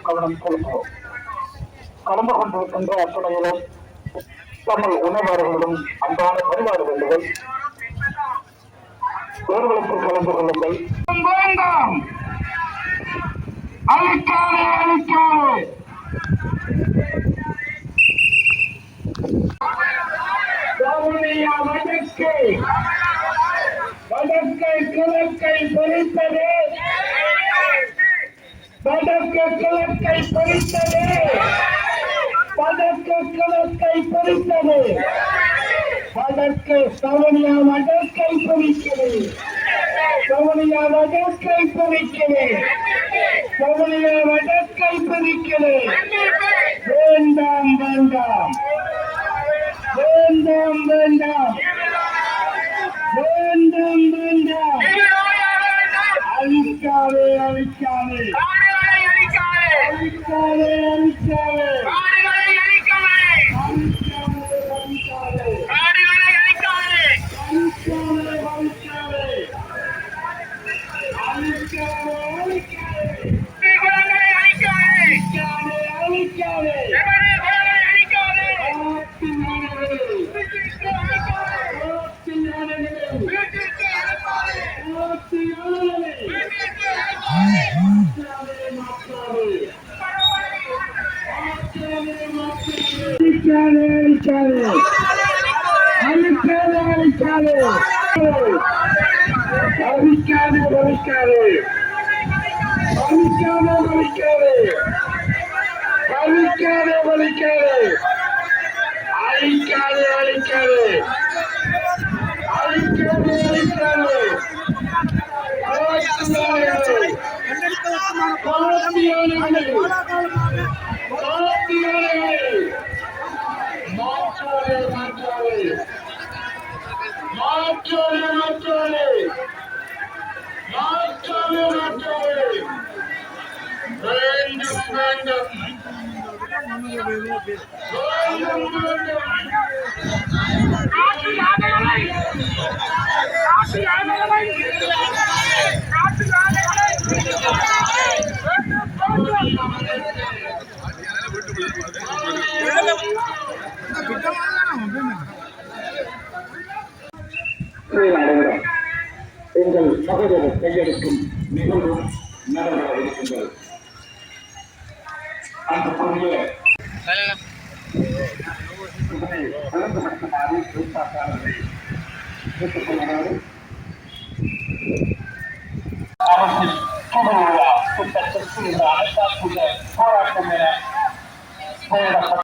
கவனம் செலுத்துவோம். கலந்து கொண்டிருக்கின்ற அத்துணையிலும் தமிழ் உணவாளர்களும் அன்பான பரிமாற வேண்டுகள் தேர்தலுக்கு கலந்து கொள்ளுங்கள். அழிக்காதே அழிக்காதே வடக்கை கிழக்கை பறித்தது, வடக்கு கிழக்கை பறித்தது, வடக்கு கிழக்கை பறித்தது, வடக்கு சவனியா வடக்கை பறிக்கிறது, சவனியா வடக்கை பறிக்கிறது, சவனியா வடக்கை பறிக்கிறது. வேண்டாம் வேண்டாம் வேண்டாம் வேண்டாம் வேண்டாம் வேண்டாம் அழிக்காதே அழிக்காதே அழிக்காதே அழிக்காதே எங்கள் சகோதரர் கையெழுக்கும் நிகழ்வு நடைபெற இருக்கின்றது. அந்த பகுதியை கலந்துபடுத்துமாறு ஏற்பாட்டாளர்களை கேட்டுக்கொள்கிறார். அரசில் திட்டத்திற்கு இந்த அனைத்தாக்குள்ள போராட்டம் என பெயரிடப்பட்ட